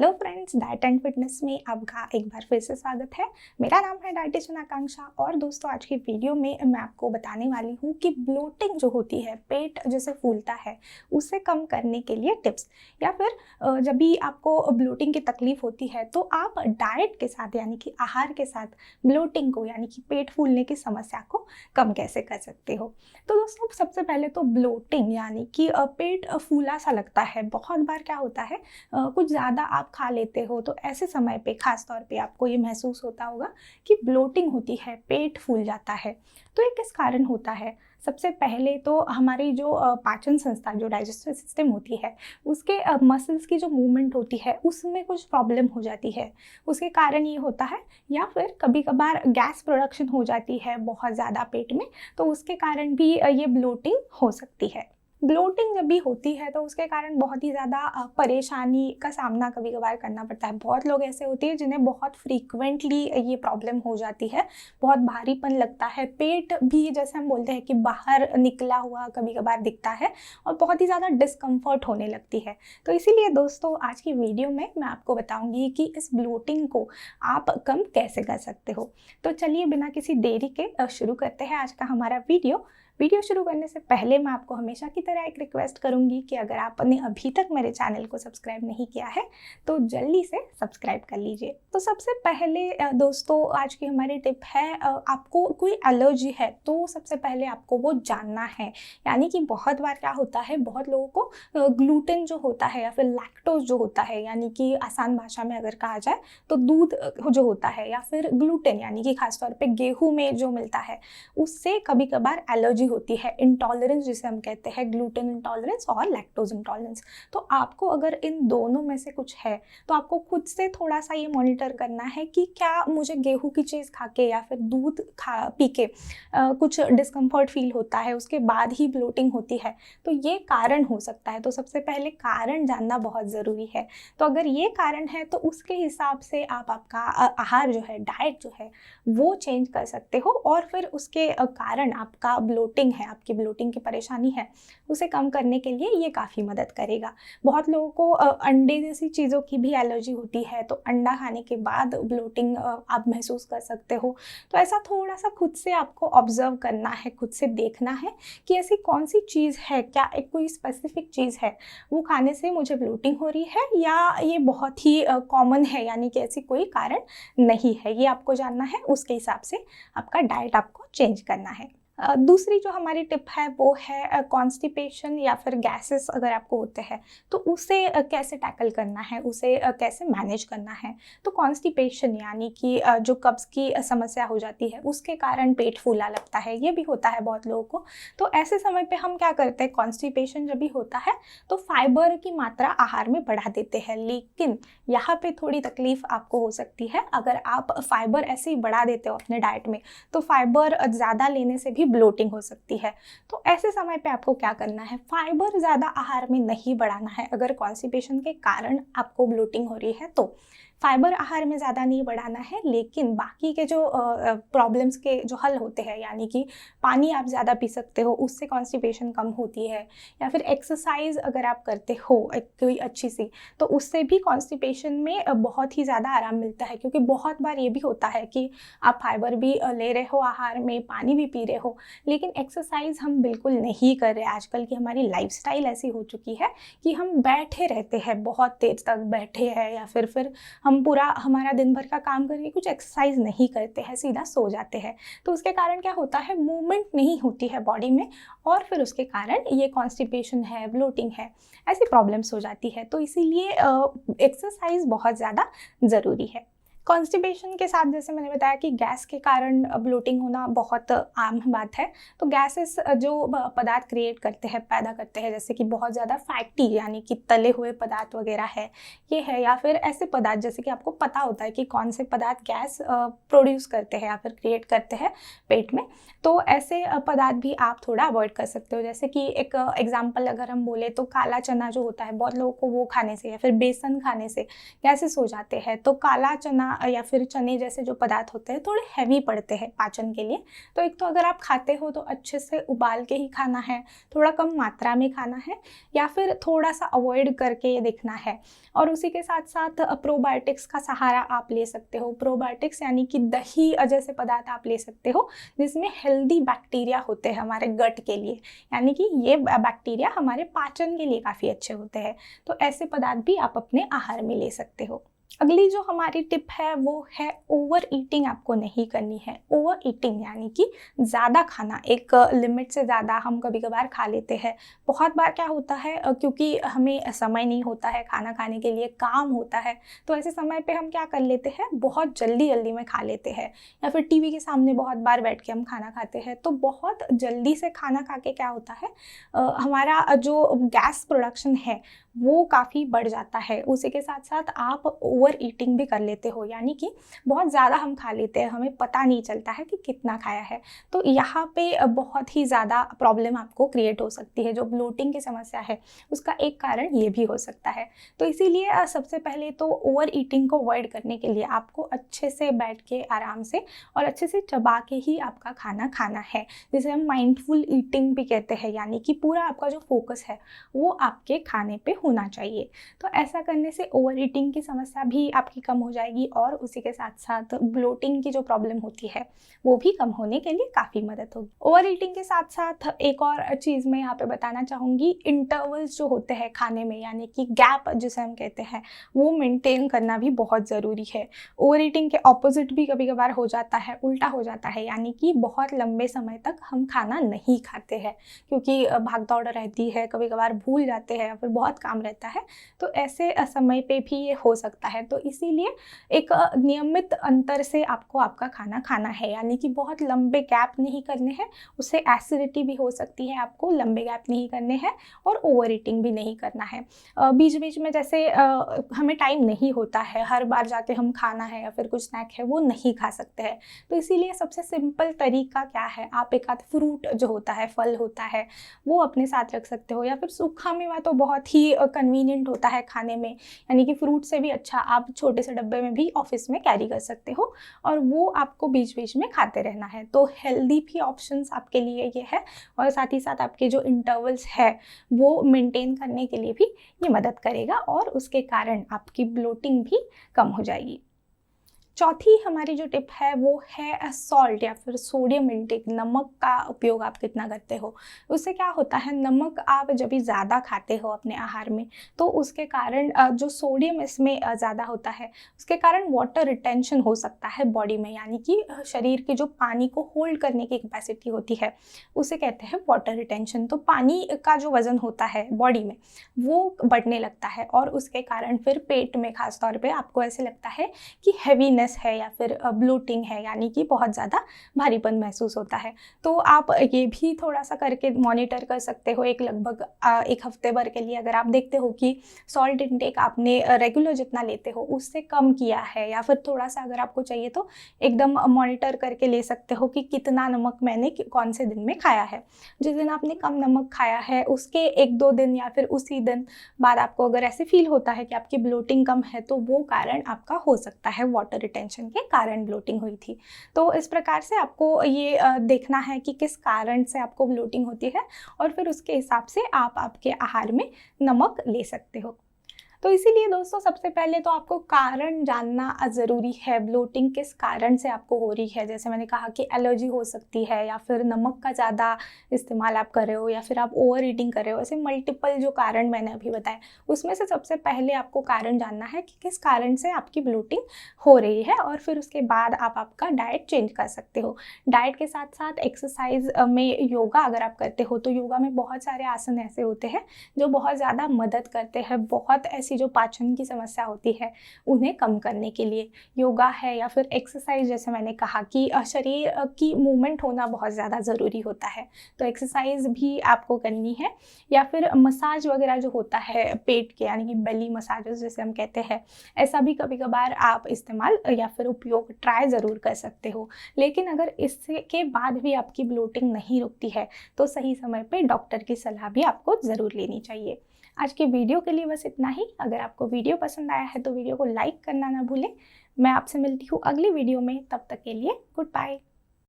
Hello friends, diet and fitness में आपका एक बार फिर से स्वागत है। मेरा नाम है डाइटिशियन आकांक्षा और दोस्तों आज की वीडियो में मैं आपको बताने वाली हूँ कि ब्लोटिंग जो होती है, पेट जैसे फूलता है, उसे कम करने के लिए टिप्स, या फिर जब भी आपको ब्लोटिंग की तकलीफ होती है तो आप डाइट के साथ यानी कि आहार के साथ ब्लोटिंग को यानी कि पेट फूलने की समस्या को कम कैसे कर सकते हो। तो दोस्तों सबसे पहले तो ब्लोटिंग यानी कि पेट फूला सा लगता है। बहुत बार क्या होता है, कुछ ज़्यादा आप खा लेते हो तो ऐसे समय पे खास तौर पे आपको ये महसूस होता होगा कि ब्लोटिंग होती है, पेट फूल जाता है। तो ये किस कारण होता है? सबसे पहले तो हमारी जो पाचन संस्था, जो डाइजेस्टिव सिस्टम होती है, उसके मसल्स की जो मूवमेंट होती है उसमें कुछ प्रॉब्लम हो जाती है। उसके कारण ये होता है, या फिर कभी कभार गैस प्रोडक्शन हो जाती है बहुत ज़्यादा पेट में, तो उसके कारण भी ये ब्लोटिंग हो सकती है। ब्लोटिंग जब भी होती है तो उसके कारण बहुत ही ज़्यादा परेशानी का सामना कभी कभार करना पड़ता है। बहुत लोग ऐसे होते हैं जिन्हें बहुत फ्रीक्वेंटली ये प्रॉब्लम हो जाती है, बहुत भारीपन लगता है, पेट भी जैसे हम बोलते हैं कि बाहर निकला हुआ कभी कभार दिखता है और बहुत ही ज़्यादा डिस्कम्फर्ट होने लगती है। तो इसीलिए दोस्तों आज की वीडियो में मैं आपको बताऊँगी कि इस ब्लोटिंग को आप कम कैसे कर सकते हो। तो चलिए बिना किसी देरी के शुरू करते हैं आज का हमारा वीडियो शुरू करने से पहले मैं आपको हमेशा की तरह एक रिक्वेस्ट करूंगी कि अगर आपने अभी तक मेरे चैनल को सब्सक्राइब नहीं किया है तो जल्दी से सब्सक्राइब कर लीजिए। तो सबसे पहले दोस्तों आज की हमारी टिप है, आपको कोई एलर्जी है तो सबसे पहले आपको वो जानना है। यानी कि बहुत बार क्या होता है, बहुत लोगों को ग्लूटेन जो होता है या फिर लैक्टोज जो होता है, यानी कि आसान भाषा में अगर कहा जाए तो दूध जो होता है, या फिर ग्लूटेन यानी कि खासतौर पर गेहूँ में जो मिलता है, उससे कभी कभार एलर्जी होती है, इंटॉलरेंस जिसे हम कहते हैं, ग्लूटेन इंटॉलरेंस और लैक्टोज इंटॉलरेंस। तो आपको अगर इन दोनों में से कुछ है तो आपको खुद से थोड़ा सा ये मॉनिटर करना है कि क्या मुझे गेहूं की चीज़ खा के या फिर दूध पी के कुछ डिस्कम्फर्ट फील होता है, उसके बाद ही ब्लोटिंग होती है, तो ये कारण हो सकता है। तो सबसे पहले कारण जानना बहुत ज़रूरी है। तो अगर ये कारण है तो उसके हिसाब से आप आपका आहार जो है, डाइट जो है, वो चेंज कर सकते हो और फिर उसके कारण आपका ब्लोटिंग है, आपकी ब्लोटिंग की परेशानी है, उसे कम करने के लिए ये काफ़ी मदद करेगा। बहुत लोगों को अंडे जैसी चीज़ों की भी एलर्जी होती है, तो अंडा खाने के बाद ब्लोटिंग आप महसूस कर सकते हो। तो ऐसा थोड़ा सा खुद से आपको ऑब्जर्व करना है, खुद से देखना है कि ऐसी कौन सी चीज़ है, क्या एक कोई स्पेसिफिक चीज़ है वो खाने से मुझे ब्लोटिंग हो रही है, या ये बहुत ही कॉमन है, यानी कि ऐसी कोई कारण नहीं है। ये आपको जानना है, उसके हिसाब से आपका डाइट आपको चेंज करना है। दूसरी जो हमारी टिप है वो है कॉन्स्टिपेशन या फिर गैसेस अगर आपको होते हैं तो उसे कैसे टैकल करना है, उसे कैसे मैनेज करना है। तो कॉन्स्टिपेशन यानी कि जो कब्ज़ की समस्या हो जाती है, उसके कारण पेट फूला लगता है, ये भी होता है बहुत लोगों को। तो ऐसे समय पे हम क्या करते हैं, कॉन्स्टिपेशन जब भी होता है तो फाइबर की मात्रा आहार में बढ़ा देते हैं। लेकिन यहाँ पे थोड़ी तकलीफ आपको हो सकती है। अगर आप फाइबर ऐसे ही बढ़ा देते हो अपने डाइट में तो फाइबर ज़्यादा लेने से भी ब्लोटिंग हो सकती है। तो ऐसे समय पे आपको क्या करना है, फाइबर ज़्यादा आहार में नहीं बढ़ाना है। अगर कॉन्स्टिपेशन के कारण आपको ब्लोटिंग हो रही है तो फाइबर आहार में ज़्यादा नहीं बढ़ाना है, लेकिन बाकी के जो प्रॉब्लम्स के जो हल होते हैं, यानी कि पानी आप ज़्यादा पी सकते हो, उससे कॉन्स्टिपेशन कम होती है, या फिर एक्सरसाइज अगर आप करते हो एक कोई अच्छी सी, तो उससे भी कॉन्स्टिपेशन में बहुत ही ज़्यादा आराम मिलता है। क्योंकि बहुत बार ये भी होता है कि आप फाइबर भी ले रहे हो आहार में, पानी भी पी रहे हो, लेकिन एक्सरसाइज हम बिल्कुल नहीं कर रहे। आजकल की हमारी लाइफस्टाइल ऐसी हो चुकी है कि हम बैठे रहते हैं, बहुत देर तक बैठे हैं, या फिर हम पूरा हमारा दिन भर का काम करके कुछ एक्सरसाइज नहीं करते हैं, सीधा सो जाते हैं। तो उसके कारण क्या होता है, मूवमेंट नहीं होती है बॉडी में, और फिर उसके कारण ये कॉन्स्टिपेशन है, ब्लोटिंग है, ऐसी प्रॉब्लम्स हो जाती है। तो इसीलिए एक्सरसाइज बहुत ज़्यादा ज़रूरी है। कॉन्स्टिपेशन के साथ जैसे मैंने बताया कि गैस के कारण ब्लोटिंग होना बहुत आम बात है। तो गैसेस जो पदार्थ क्रिएट करते हैं, पैदा करते हैं, जैसे कि बहुत ज़्यादा फैटी यानी कि तले हुए पदार्थ वगैरह है, ये है, या फिर ऐसे पदार्थ जैसे कि आपको पता होता है कि कौन से पदार्थ गैस प्रोड्यूस करते हैं या फिर क्रिएट करते हैं पेट में, तो ऐसे पदार्थ भी आप थोड़ा अवॉइड कर सकते हो। जैसे कि एक एग्जाम्पल अगर हम बोले तो काला चना जो होता है, बहुत लोगों को वो खाने से या फिर बेसन खाने से गैसेस हो जाते हैं। तो काला चना चना या फिर चने जैसे जो पदार्थ होते हैं थोड़े हैवी पड़ते हैं पाचन के लिए। तो एक तो अगर आप खाते हो तो अच्छे से उबाल के ही खाना है, थोड़ा कम मात्रा में खाना है, या फिर थोड़ा सा अवॉइड करके ये देखना है। और उसी के साथ साथ प्रोबायोटिक्स का सहारा आप ले सकते हो। प्रोबायोटिक्स यानी कि दही जैसे पदार्थ आप ले सकते हो जिसमें हेल्दी बैक्टीरिया होते हैं हमारे गट के लिए, यानी कि ये बैक्टीरिया हमारे पाचन के लिए काफ़ी अच्छे होते हैं। तो ऐसे पदार्थ भी आप अपने आहार में ले सकते हो। अगली जो हमारी टिप है वो है ओवर ईटिंग आपको नहीं करनी है। ओवर ईटिंग यानी कि ज़्यादा खाना, एक लिमिट से ज़्यादा हम कभी कभार खा लेते हैं। बहुत बार क्या होता है क्योंकि हमें समय नहीं होता है खाना खाने के लिए, काम होता है, तो ऐसे समय पे हम क्या कर लेते हैं, बहुत जल्दी जल्दी में खा लेते हैं, या फिर टीवी के सामने बहुत बार बैठ के हम खाना खाते हैं। तो बहुत जल्दी से खाना खा के क्या होता है, हमारा जो गैस प्रोडक्शन है वो काफ़ी बढ़ जाता है। उसी के साथ साथ आप ओवर ईटिंग भी कर लेते हो, यानी कि बहुत ज़्यादा हम खा लेते हैं, हमें पता नहीं चलता है कि कितना खाया है। तो यहाँ पे बहुत ही ज़्यादा प्रॉब्लम आपको क्रिएट हो सकती है। जो ब्लोटिंग की समस्या है उसका एक कारण ये भी हो सकता है। तो इसीलिए सबसे पहले तो ओवर ईटिंग को अवॉइड करने के लिए आपको अच्छे से बैठ के आराम से और अच्छे से चबा के ही आपका खाना खाना है, जिसे हम माइंडफुल ईटिंग भी कहते हैं, यानी कि पूरा आपका जो फोकस है वो आपके खाने पे होना चाहिए। तो ऐसा करने से ओवर ईटिंग की समस्या भी आपकी कम हो जाएगी और उसी के साथ साथ ब्लोटिंग की जो प्रॉब्लम होती है वो भी कम होने के लिए काफ़ी मदद होगी। ओवर ईटिंग के साथ साथ एक और चीज़ मैं यहाँ पे बताना चाहूँगी, इंटरवल्स जो होते हैं खाने में, यानी कि गैप जिसे हम कहते हैं, वो मेंटेन करना भी बहुत ज़रूरी है। ओवर ईटिंग के ऑपोजिट भी कभी कभार हो जाता है, उल्टा हो जाता है, यानी कि बहुत लंबे समय तक हम खाना नहीं खाते हैं क्योंकि भाग दौड़ रहती है, कभी कभार भूल जाते हैं या फिर बहुत काम रहता है। तो ऐसे समय पे भी ये हो सकता है। तो इसीलिए एक नियमित अंतर से आपको आपका खाना खाना है, यानी कि बहुत लंबे गैप नहीं करने हैं, उससे एसिडिटी भी हो सकती है। आपको लंबे गैप नहीं करने हैं और ओवर ईटिंग भी नहीं करना है। बीच बीच में जैसे हमें टाइम नहीं होता है, हर बार जाके हम खाना है या फिर कुछ स्नैक है वो नहीं खा सकते हैं। तो इसीलिए सबसे सिंपल तरीका क्या है, आप एक आध फ्रूट जो होता है, फल होता है, वो अपने साथ रख सकते हो, या फिर सूखा मेवा तो बहुत ही कन्वीनियंट होता है खाने में, यानी कि फ्रूट से भी अच्छा आप छोटे से डब्बे में भी ऑफिस में कैरी कर सकते हो और वो आपको बीच बीच में खाते रहना है। तो हेल्दी भी ऑप्शंस आपके लिए ये है और साथ ही साथ आपके जो इंटरवल्स है वो मेंटेन करने के लिए भी ये मदद करेगा और उसके कारण आपकी ब्लोटिंग भी कम हो जाएगी। चौथी हमारी जो टिप है वो है सॉल्ट या फिर सोडियम इंटेक, नमक का उपयोग आप कितना करते हो। उससे क्या होता है, नमक आप जब भी ज़्यादा खाते हो अपने आहार में तो उसके कारण जो सोडियम इसमें ज़्यादा होता है उसके कारण वाटर रिटेंशन हो सकता है बॉडी में, यानी कि शरीर के जो पानी को होल्ड करने की कैपेसिटी होती है उसे कहते हैं वाटर रिटेंशन। तो पानी का जो वज़न होता है बॉडी में वो बढ़ने लगता है और उसके कारण फिर पेट में खास तौर पे आपको ऐसे लगता है कि हैवीनेस है या फिर ब्लोटिंग है, यानी कि बहुत ज़्यादा भारीपन महसूस होता है। तो आप ये भी थोड़ा सा करके मॉनिटर कर सकते हो, एक लगभग एक हफ्ते भर के लिए अगर आप देखते हो कि सॉल्ट इंटेक आपने रेगुलर जितना लेते हो उससे कम किया है, या फिर थोड़ा सा अगर आपको चाहिए तो एकदम मॉनिटर करके ले सकते हो कि कितना नमक मैंने कौन से दिन में खाया है। जिस दिन आपने कम नमक खाया है उसके 1-2 दिन या फिर उसी दिन बाद आपको अगर ऐसे फील होता है कि आपकी ब्लोटिंग कम है तो वो कारण आपका हो सकता है वाटर टेंशन के कारण ब्लोटिंग हुई थी। तो इस प्रकार से आपको ये देखना है कि किस कारण से आपको ब्लोटिंग होती है और फिर उसके हिसाब से आप आपके आहार में नमक ले सकते हो। तो इसीलिए दोस्तों सबसे पहले तो आपको कारण जानना ज़रूरी है, ब्लोटिंग किस कारण से आपको हो रही है। जैसे मैंने कहा कि एलर्जी हो सकती है या फिर नमक का ज़्यादा इस्तेमाल आप कर रहे हो या फिर आप ओवर ईटिंग कर रहे हो, ऐसे मल्टीपल जो कारण मैंने अभी बताए उसमें से सबसे पहले आपको कारण जानना है कि किस कारण से आपकी ब्लोटिंग हो रही है और फिर उसके बाद आप आपका डाइट चेंज कर सकते हो। डाइट के साथ साथ एक्सरसाइज में योगा अगर आप करते हो तो योगा में बहुत सारे आसन ऐसे होते हैं जो बहुत ज़्यादा मदद करते हैं, बहुत ऐसी जो पाचन की समस्या होती है उन्हें कम करने के लिए। योगा है या फिर एक्सरसाइज, जैसे मैंने कहा कि शरीर की मूवमेंट होना बहुत ज़्यादा ज़रूरी होता है, तो एक्सरसाइज भी आपको करनी है। या फिर मसाज वगैरह जो होता है पेट के, यानी कि बेली मसाजेस जैसे हम कहते हैं, ऐसा भी कभी कभार आप इस्तेमाल या फिर उपयोग ट्राई ज़रूर कर सकते हो। लेकिन अगर इसके बाद भी आपकी ब्लोटिंग नहीं रुकती है तो सही समय पे डॉक्टर की सलाह भी आपको ज़रूर लेनी चाहिए। आज के वीडियो के लिए बस इतना ही। अगर आपको वीडियो पसंद आया है तो वीडियो को लाइक करना ना भूलें। मैं आपसे मिलती हूँ अगली वीडियो में, तब तक के लिए गुड बाय।